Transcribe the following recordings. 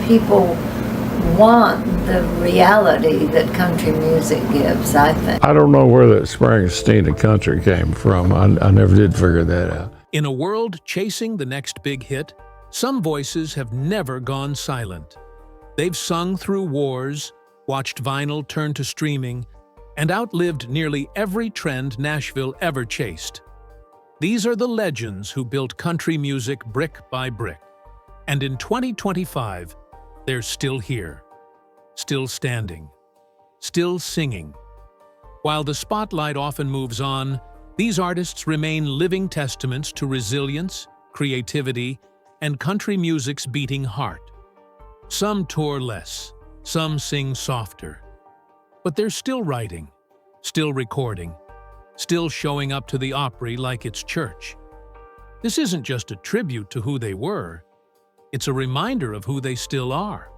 people want the reality that country music gives, I think. I don't know where that Springsteen of country came from. I never did figure that out. In a world chasing the next big hit, some voices have never gone silent. They've sung through wars, watched vinyl turn to streaming, and outlived nearly every trend Nashville ever chased. These are the legends who built country music brick by brick. And in 2025, they're still here, still standing, still singing. While the spotlight often moves on, these artists remain living testaments to resilience, creativity, and country music's beating heart. Some tour less, some sing softer. But they're still writing, still recording, still showing up to the Opry like it's church. This isn't just a tribute to who they were, it's a reminder of who they still are.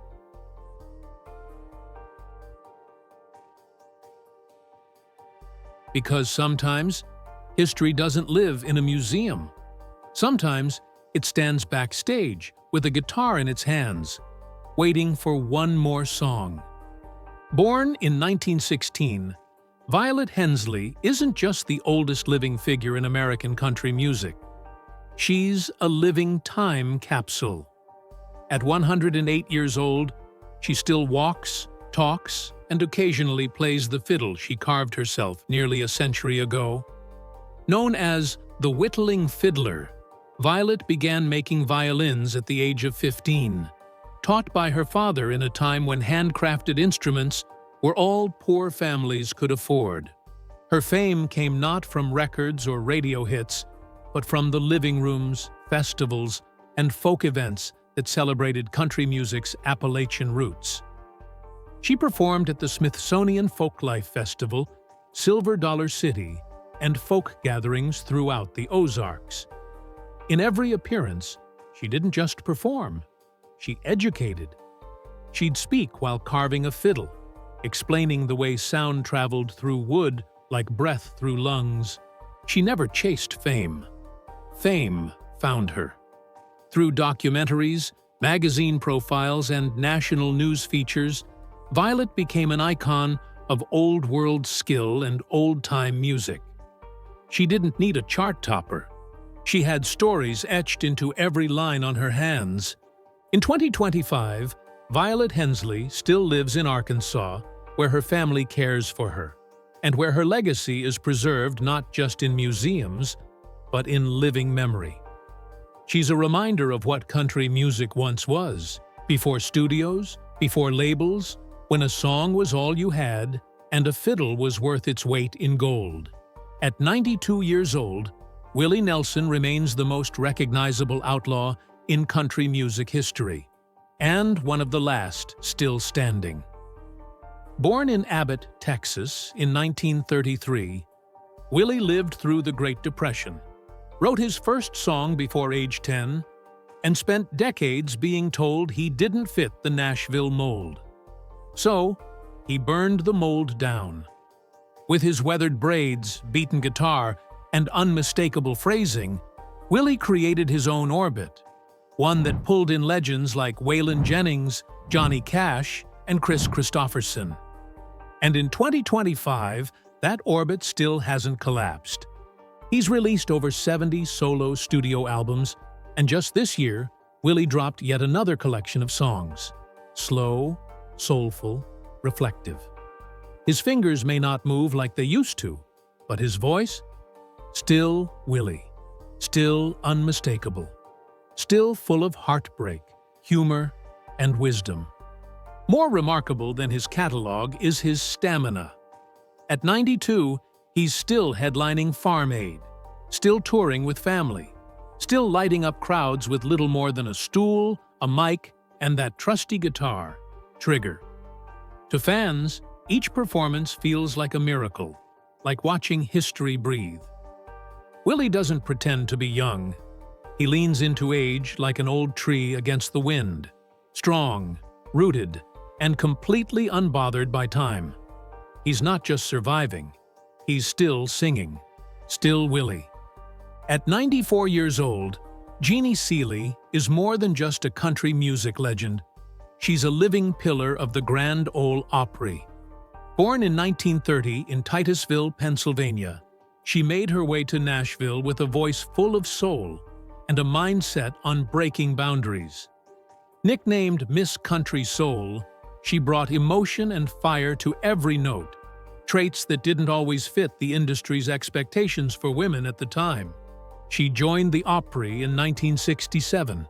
Because sometimes, history doesn't live in a museum. Sometimes, it stands backstage with a guitar in its hands, waiting for one more song. Born in 1916, Violet Hensley isn't just the oldest living figure in American country music. She's a living time capsule. At 108 years old, she still walks, talks, and occasionally plays the fiddle she carved herself nearly a century ago. Known as the whittling fiddler, Violet began making violins at the age of 15, taught by her father in a time when handcrafted instruments were all poor families could afford. Her fame came not from records or radio hits, but from the living rooms, festivals, and folk events that celebrated country music's Appalachian roots. She performed at the Smithsonian Folklife Festival, Silver Dollar City, and folk gatherings throughout the Ozarks. In every appearance, she didn't just perform, she educated. She'd speak while carving a fiddle, explaining the way sound traveled through wood like breath through lungs. She never chased fame. Fame found her. Through documentaries, magazine profiles, and national news features, Violet became an icon of old-world skill and old-time music. She didn't need a chart topper. She had stories etched into every line on her hands. In 2025, Violet Hensley still lives in Arkansas, where her family cares for her, and where her legacy is preserved not just in museums, but in living memory. She's a reminder of what country music once was, before studios, before labels, when a song was all you had, and a fiddle was worth its weight in gold. At 92 years old, Willie Nelson remains the most recognizable outlaw in country music history, and one of the last still standing. Born in Abbott, Texas in 1933, Willie lived through the Great Depression, wrote his first song before age 10, and spent decades being told he didn't fit the Nashville mold. So, he burned the mold down. With his weathered braids, beaten guitar, and unmistakable phrasing, Willie created his own orbit, one that pulled in legends like Waylon Jennings, Johnny Cash, and Chris Christopherson. And in 2025, that orbit still hasn't collapsed. He's released over 70 solo studio albums, and just this year, Willie dropped yet another collection of songs. Slow, soulful, reflective. His fingers may not move like they used to, but his voice? Still Willie. Still unmistakable. Still full of heartbreak, humor, and wisdom. More remarkable than his catalog is his stamina. At 92, he's still headlining Farm Aid, still touring with family, still lighting up crowds with little more than a stool, a mic, and that trusty guitar, Trigger. To fans, each performance feels like a miracle, like watching history breathe. Willie doesn't pretend to be young. He leans into age like an old tree against the wind, strong, rooted, and completely unbothered by time. He's not just surviving, he's still singing, still Willie. At 94 years old, Jeannie Seely is more than just a country music legend. She's a living pillar of the Grand Ole Opry. Born in 1930 in Titusville, Pennsylvania, she made her way to Nashville with a voice full of soul and a mindset on breaking boundaries. Nicknamed Miss Country Soul, she brought emotion and fire to every note, traits that didn't always fit the industry's expectations for women at the time. She joined the Opry in 1967,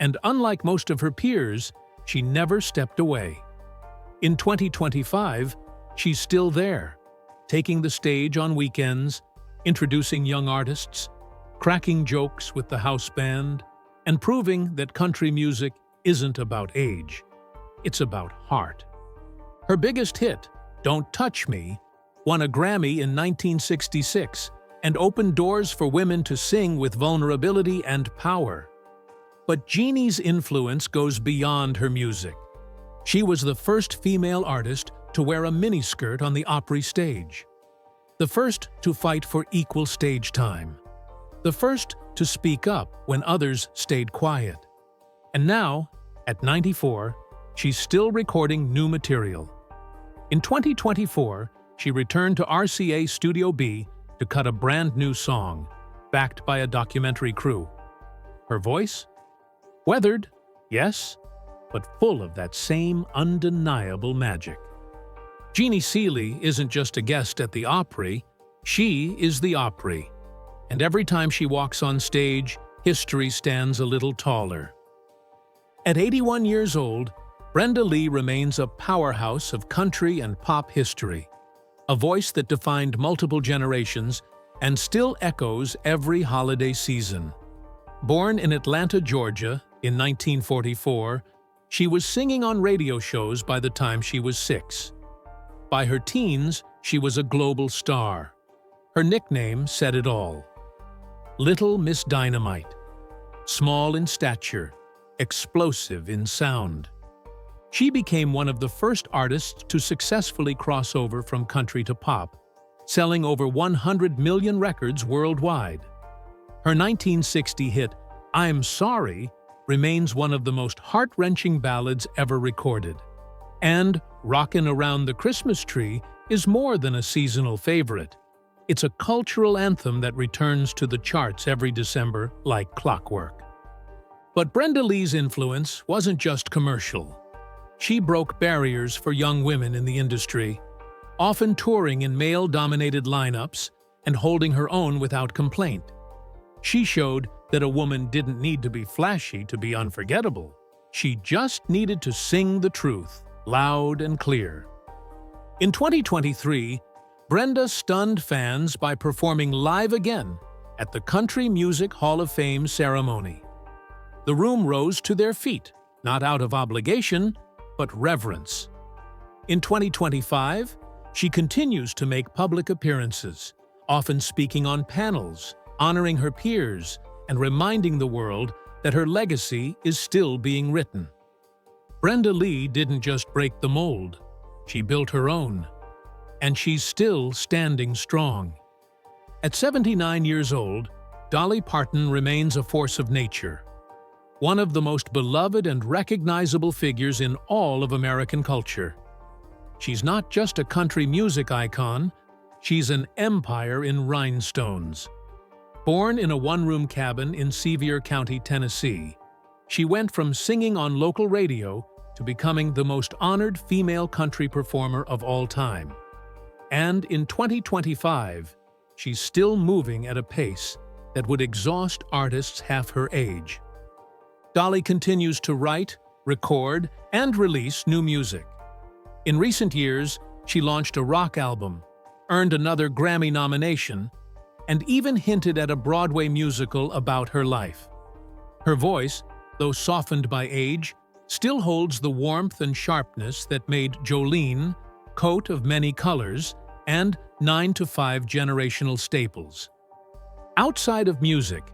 and unlike most of her peers, she never stepped away. In 2025, she's still there, taking the stage on weekends, introducing young artists, cracking jokes with the house band, and proving that country music isn't about age. It's about heart. Her biggest hit, Don't Touch Me, won a Grammy in 1966 and opened doors for women to sing with vulnerability and power. But Jeannie's influence goes beyond her music. She was the first female artist to wear a miniskirt on the Opry stage, the first to fight for equal stage time, the first to speak up when others stayed quiet. And now, at 94, she's still recording new material. In 2024, she returned to RCA Studio B to cut a brand new song, backed by a documentary crew. Her voice? Weathered, yes, but full of that same undeniable magic. Jeannie Seely isn't just a guest at the Opry, she is the Opry. And every time she walks on stage, history stands a little taller. At 81 years old, Brenda Lee remains a powerhouse of country and pop history, a voice that defined multiple generations and still echoes every holiday season. Born in Atlanta, Georgia, in 1944, she was singing on radio shows by the time she was 6. By her teens, she was a global star. Her nickname said it all. Little Miss Dynamite. Small in stature, explosive in sound. She became one of the first artists to successfully cross over from country to pop, selling over 100 million records worldwide. Her 1960 hit, I'm Sorry, remains one of the most heart-wrenching ballads ever recorded. And Rockin' Around the Christmas Tree is more than a seasonal favorite. It's a cultural anthem that returns to the charts every December like clockwork. But Brenda Lee's influence wasn't just commercial. She broke barriers for young women in the industry, often touring in male-dominated lineups and holding her own without complaint. She showed that a woman didn't need to be flashy to be unforgettable. She just needed to sing the truth, loud and clear. In 2023, Brenda stunned fans by performing live again at the Country Music Hall of Fame ceremony. The room rose to their feet, not out of obligation, but reverence. In 2025, she continues to make public appearances, often speaking on panels, honoring her peers, and reminding the world that her legacy is still being written. Brenda Lee didn't just break the mold, she built her own. And she's still standing strong. At 79 years old, Dolly Parton remains a force of nature, one of the most beloved and recognizable figures in all of American culture. She's not just a country music icon, she's an empire in rhinestones. Born in a one-room cabin in Sevier County, Tennessee, she went from singing on local radio to becoming the most honored female country performer of all time. And in 2025, she's still moving at a pace that would exhaust artists half her age. Dolly continues to write, record, and release new music. In recent years, she launched a rock album, earned another Grammy nomination, and even hinted at a Broadway musical about her life. Her voice, though softened by age, still holds the warmth and sharpness that made Jolene, Coat of Many Colors, and 9 to 5 generational staples. Outside of music,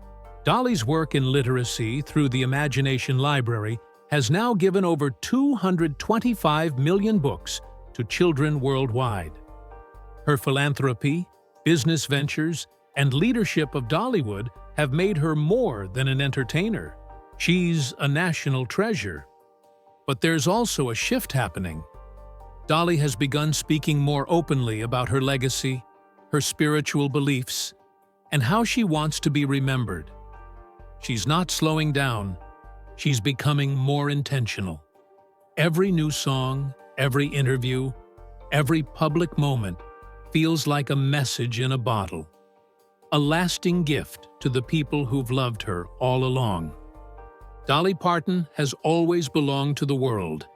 Dolly's work in literacy through the Imagination Library has now given over 225 million books to children worldwide. Her philanthropy, business ventures, and leadership of Dollywood have made her more than an entertainer. She's a national treasure. But there's also a shift happening. Dolly has begun speaking more openly about her legacy, her spiritual beliefs, and how she wants to be remembered. She's not slowing down. She's becoming more intentional. Every new song, every interview, every public moment feels like a message in a bottle, a lasting gift to the people who've loved her all along. Dolly Parton has always belonged to the world,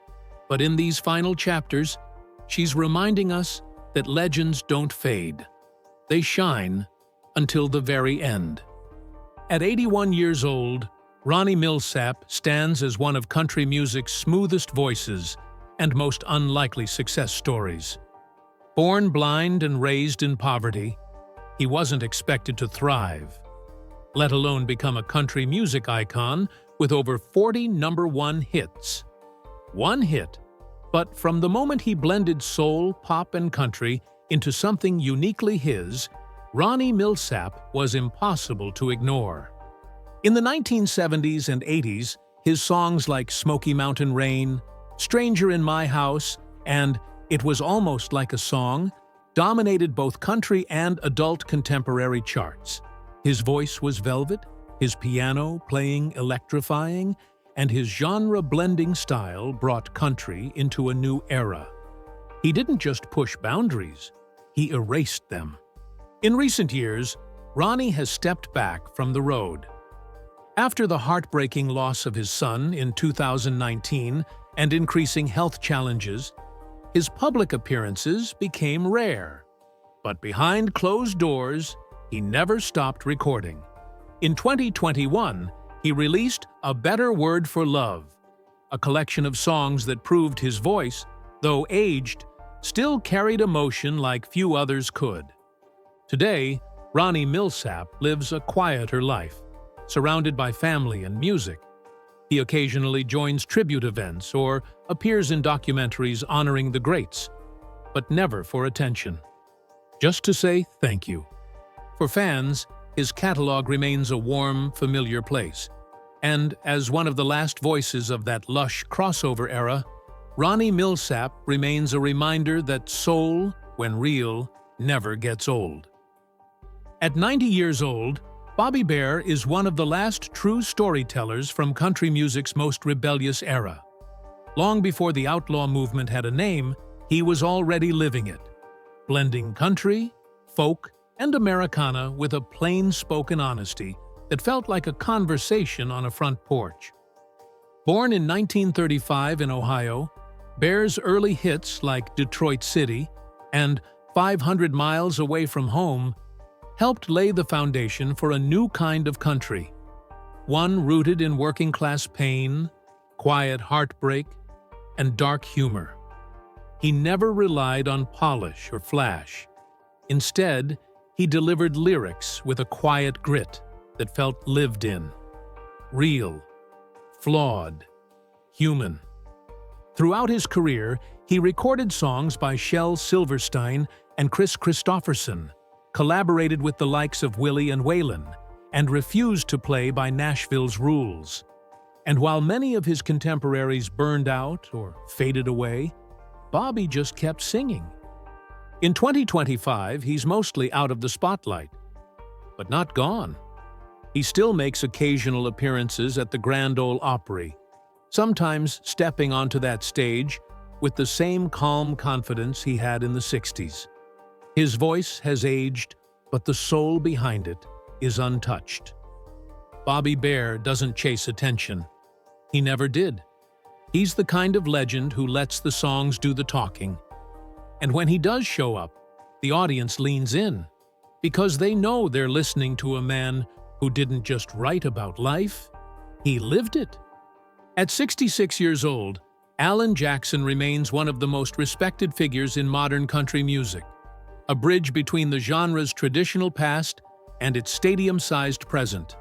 but in these final chapters, she's reminding us that legends don't fade. They shine until the very end. At 81 years old, Ronnie Milsap stands as one of country music's smoothest voices and most unlikely success stories. Born blind and raised in poverty, he wasn't expected to thrive, let alone become a country music icon with over 40 #1 hits. One hit, but from the moment he blended soul, pop, and country into something uniquely his, Ronnie Milsap was impossible to ignore. In the 1970s and 80s, his songs like Smoky Mountain Rain, Stranger in My House, and It Was Almost Like a Song dominated both country and adult contemporary charts. His voice was velvet, his piano playing electrifying, and his genre-blending style brought country into a new era. He didn't just push boundaries, he erased them. In recent years, Ronnie has stepped back from the road. After the heartbreaking loss of his son in 2019 and increasing health challenges, his public appearances became rare. But behind closed doors, he never stopped recording. In 2021, he released A Better Word for Love, a collection of songs that proved his voice, though aged, still carried emotion like few others could. Today, Ronnie Milsap lives a quieter life, surrounded by family and music. He occasionally joins tribute events or appears in documentaries honoring the greats, but never for attention. Just to say thank you. For fans, his catalog remains a warm, familiar place. And as one of the last voices of that lush crossover era, Ronnie Milsap remains a reminder that soul, when real, never gets old. At 90 years old, Bobby Bare is one of the last true storytellers from country music's most rebellious era. Long before the outlaw movement had a name, he was already living it, blending country, folk, and Americana with a plain-spoken honesty that felt like a conversation on a front porch. Born in 1935 in Ohio, Bare's early hits like Detroit City and 500 Miles Away from Home helped lay the foundation for a new kind of country, one rooted in working-class pain, quiet heartbreak, and dark humor. He never relied on polish or flash. Instead, he delivered lyrics with a quiet grit that felt lived in, real, flawed, human. Throughout his career, he recorded songs by Shel Silverstein and Chris Christopherson, collaborated with the likes of Willie and Waylon, and refused to play by Nashville's rules. And while many of his contemporaries burned out or faded away, Bobby just kept singing. In 2025, he's mostly out of the spotlight, but not gone. He still makes occasional appearances at the Grand Ole Opry, sometimes stepping onto that stage with the same calm confidence he had in the 60s. His voice has aged, but the soul behind it is untouched. Bobby Bare doesn't chase attention. He never did. He's the kind of legend who lets the songs do the talking. And when he does show up, the audience leans in, because they know they're listening to a man who didn't just write about life, he lived it. At 66 years old, Alan Jackson remains one of the most respected figures in modern country music, a bridge between the genre's traditional past and its stadium-sized present.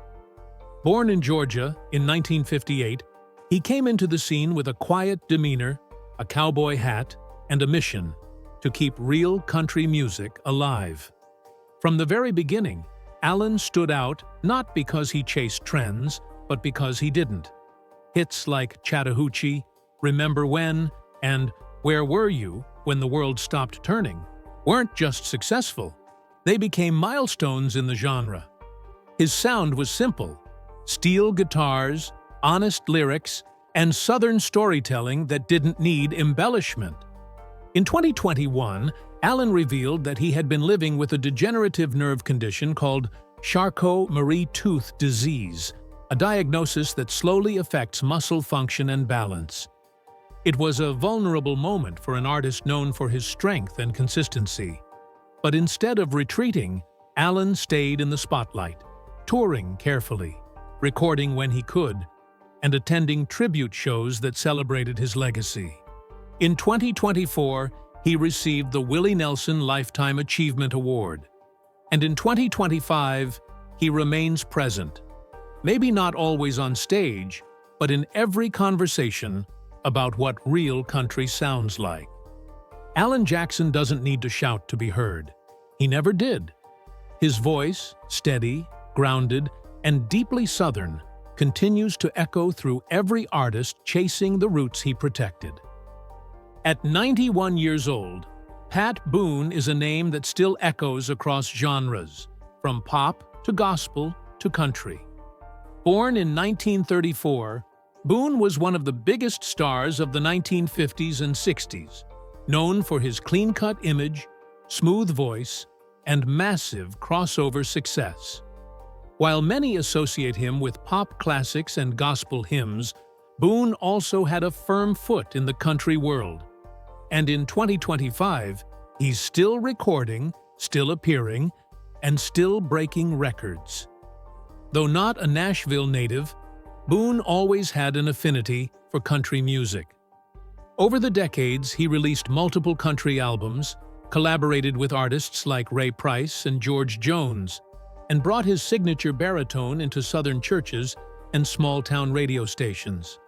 Born in Georgia in 1958, he came into the scene with a quiet demeanor, a cowboy hat, and a mission to keep real country music alive. From the very beginning, Alan stood out not because he chased trends, but because he didn't. Hits like Chattahoochee, Remember When, and Where Were You When the World Stopped Turning weren't just successful, they became milestones in the genre. His sound was simple: steel guitars, honest lyrics, and Southern storytelling that didn't need embellishment. In 2021, Alan revealed that he had been living with a degenerative nerve condition called Charcot-Marie-Tooth disease, a diagnosis that slowly affects muscle function and balance. It was a vulnerable moment for an artist known for his strength and consistency. But instead of retreating, Alan stayed in the spotlight, touring carefully, recording when he could, and attending tribute shows that celebrated his legacy. In 2024, he received the Willie Nelson Lifetime Achievement Award. And in 2025, he remains present, maybe not always on stage, but in every conversation about what real country sounds like. Alan Jackson doesn't need to shout to be heard. He never did. His voice, steady, grounded, and deeply Southern, continues to echo through every artist chasing the roots he protected. At 91 years old, Pat Boone is a name that still echoes across genres, from pop to gospel to country. Born in 1934, Boone was one of the biggest stars of the 1950s and 60s, known for his clean-cut image, smooth voice, and massive crossover success. While many associate him with pop classics and gospel hymns, Boone also had a firm foot in the country world. And in 2025, he's still recording, still appearing, and still breaking records. Though not a Nashville native, Boone always had an affinity for country music. Over the decades, he released multiple country albums, collaborated with artists like Ray Price and George Jones, and brought his signature baritone into Southern churches and small-town radio stations.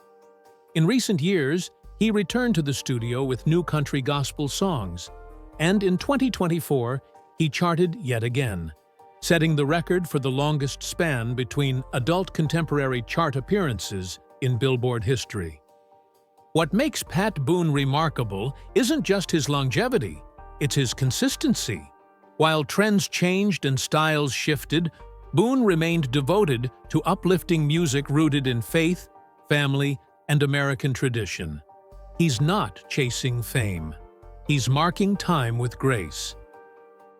In recent years, he returned to the studio with new country gospel songs, and in 2024, he charted yet again, setting the record for the longest span between adult contemporary chart appearances in Billboard history. What makes Pat Boone remarkable isn't just his longevity, it's his consistency. While trends changed and styles shifted, Boone remained devoted to uplifting music rooted in faith, family, and American tradition. He's not chasing fame. He's marking time with grace.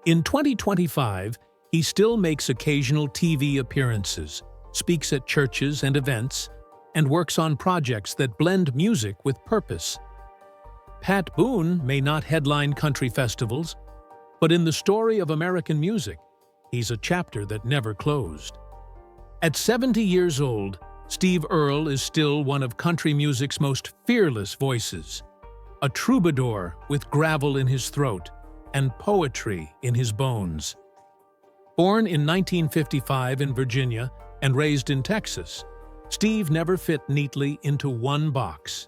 In 2025, he still makes occasional TV appearances, speaks at churches and events, and works on projects that blend music with purpose. Pat Boone may not headline country festivals, but in the story of American music, he's a chapter that never closed. At 70 years old, Steve Earle is still one of country music's most fearless voices, a troubadour with gravel in his throat and poetry in his bones. Born in 1955 in Virginia and raised in Texas, Steve never fit neatly into one box.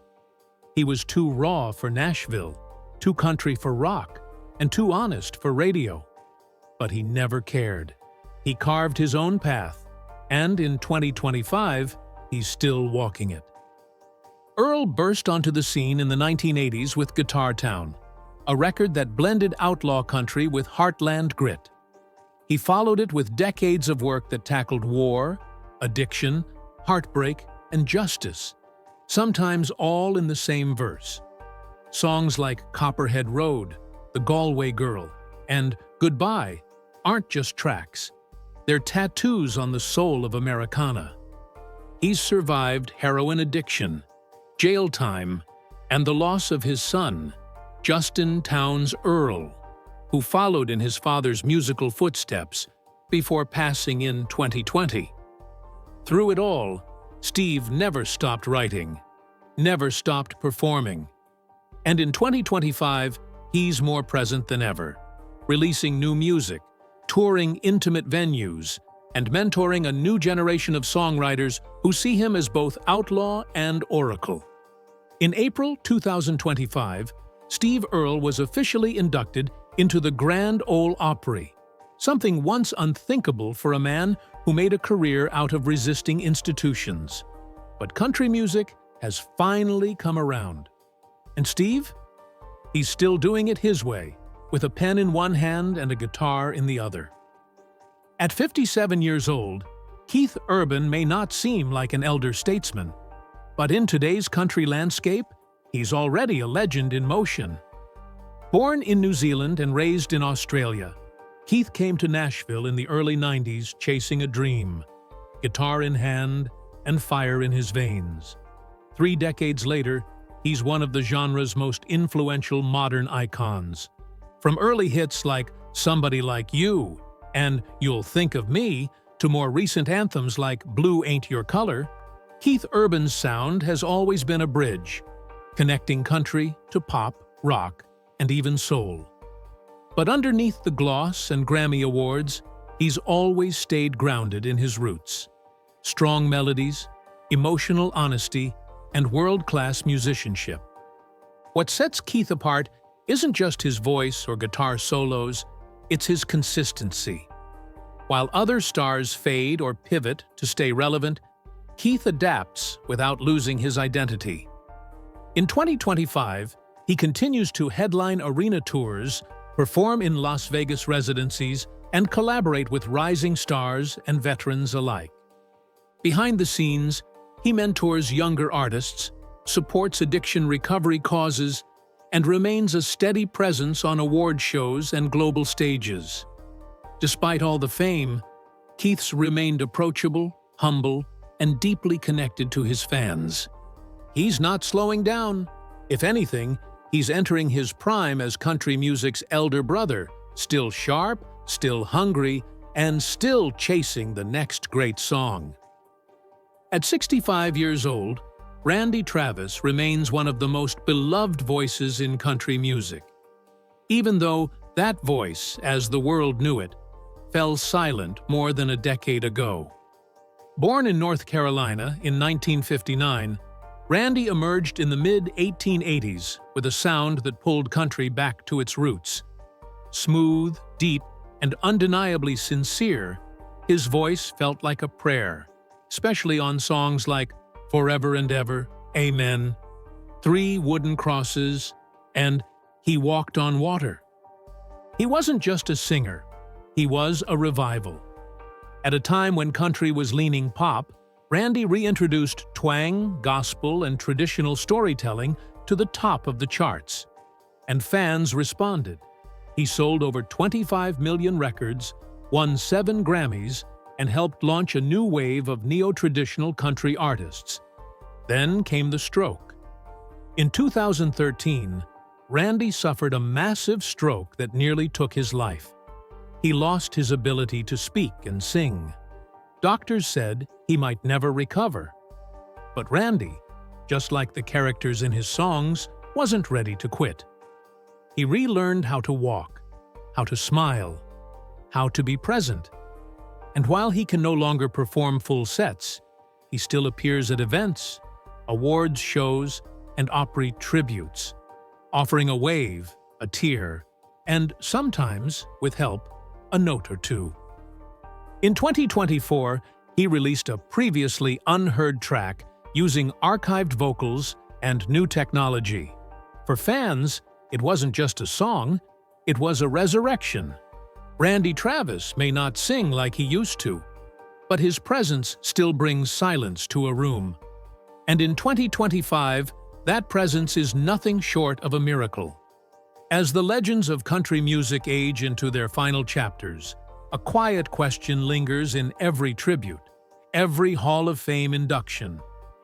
He was too raw for Nashville, too country for rock, and too honest for radio. But he never cared. He carved his own path, and in 2025, he's still walking it. Earle burst onto the scene in the 1980s with Guitar Town, a record that blended outlaw country with heartland grit. He followed it with decades of work that tackled war, addiction, heartbreak, and justice, sometimes all in the same verse. Songs like Copperhead Road, The Galway Girl, and Goodbye aren't just tracks. They're tattoos on the soul of Americana. He's survived heroin addiction, jail time, and the loss of his son, Justin Townes Earle, who followed in his father's musical footsteps before passing in 2020. Through it all, Steve never stopped writing, never stopped performing. And in 2025, he's more present than ever, releasing new music, touring intimate venues, and mentoring a new generation of songwriters who see him as both outlaw and oracle. In April 2025, Steve Earle was officially inducted into the Grand Ole Opry, something once unthinkable for a man who made a career out of resisting institutions. But country music has finally come around. And Steve? He's still doing it his way, with a pen in one hand and a guitar in the other. At 57 years old, Keith Urban may not seem like an elder statesman, but in today's country landscape, he's already a legend in motion. Born in New Zealand and raised in Australia, Keith came to Nashville in the early 90s chasing a dream, guitar in hand and fire in his veins. 3 decades later, he's one of the genre's most influential modern icons. From early hits like Somebody Like You and You'll Think of Me to more recent anthems like Blue Ain't Your Color, Keith Urban's sound has always been a bridge, connecting country to pop, rock, and even soul. But underneath the gloss and Grammy Awards, he's always stayed grounded in his roots. Strong melodies, emotional honesty, and world-class musicianship. What sets Keith apart isn't just his voice or guitar solos, it's his consistency. While other stars fade or pivot to stay relevant, Keith adapts without losing his identity. In 2025, he continues to headline arena tours, perform in Las Vegas residencies, and collaborate with rising stars and veterans alike. Behind the scenes, he mentors younger artists, supports addiction recovery causes, and remains a steady presence on award shows and global stages. Despite all the fame, Keith's remained approachable, humble, and deeply connected to his fans. He's not slowing down. If anything, he's entering his prime as country music's elder brother, still sharp, still hungry, and still chasing the next great song. At 65 years old, Randy Travis remains one of the most beloved voices in country music. Even though that voice, as the world knew it, fell silent more than a decade ago. Born in North Carolina in 1959, Randy emerged in the mid-1880s with a sound that pulled country back to its roots. Smooth, deep, and undeniably sincere, his voice felt like a prayer, especially on songs like Forever and Ever, Amen, 3 Wooden Crosses, and He Walked on Water. He wasn't just a singer, he was a revival. At a time when country was leaning pop, Randy reintroduced twang, gospel, and traditional storytelling to the top of the charts. And fans responded. He sold over 25 million records, won 7 Grammys, and helped launch a new wave of neo-traditional country artists. Then came the stroke. In 2013, Randy suffered a massive stroke that nearly took his life. He lost his ability to speak and sing. Doctors said he might never recover. But Randy, just like the characters in his songs, wasn't ready to quit. He relearned how to walk, how to smile, how to be present. And while he can no longer perform full sets, he still appears at events, awards shows, and Opry tributes, offering a wave, a tear, and sometimes, with help, a note or two. In 2024, he released a previously unheard track using archived vocals and new technology. For fans, it wasn't just a song, it was a resurrection. Randy Travis may not sing like he used to, but his presence still brings silence to a room. And in 2025, that presence is nothing short of a miracle. As the legends of country music age into their final chapters, a quiet question lingers in every tribute, every Hall of Fame induction,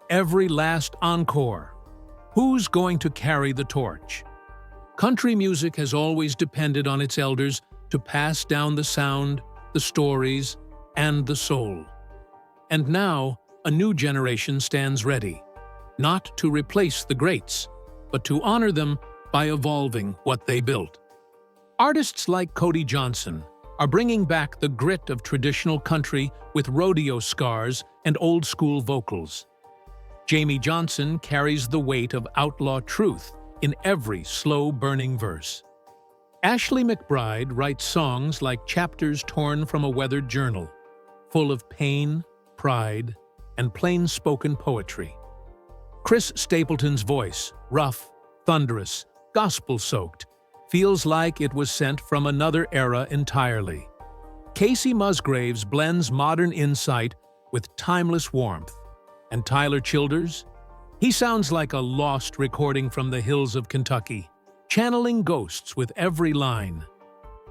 every last encore. Who's going to carry the torch? Country music has always depended on its elders to pass down the sound, the stories, and the soul. And now, a new generation stands ready, not to replace the greats, but to honor them by evolving what they built. Artists like Cody Johnson are bringing back the grit of traditional country with rodeo scars and old-school vocals. Jamie Johnson carries the weight of outlaw truth in every slow-burning verse. Ashley McBryde writes songs like chapters torn from a weathered journal, full of pain, pride, and plain-spoken poetry. Chris Stapleton's voice, rough, thunderous, gospel-soaked, feels like it was sent from another era entirely. Casey Musgraves blends modern insight with timeless warmth. And Tyler Childers? He sounds like a lost recording from the hills of Kentucky, channeling ghosts with every line.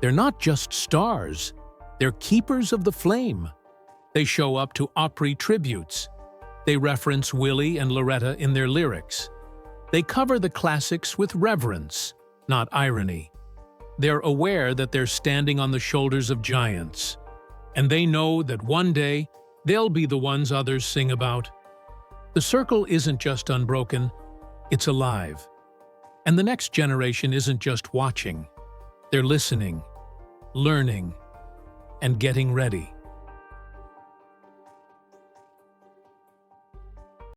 They're not just stars, they're keepers of the flame. They show up to Opry tributes. They reference Willie and Loretta in their lyrics. They cover the classics with reverence, not irony. They're aware that they're standing on the shoulders of giants, and they know that one day they'll be the ones others sing about. The circle isn't just unbroken, it's alive. And the next generation isn't just watching, they're listening, learning, and getting ready.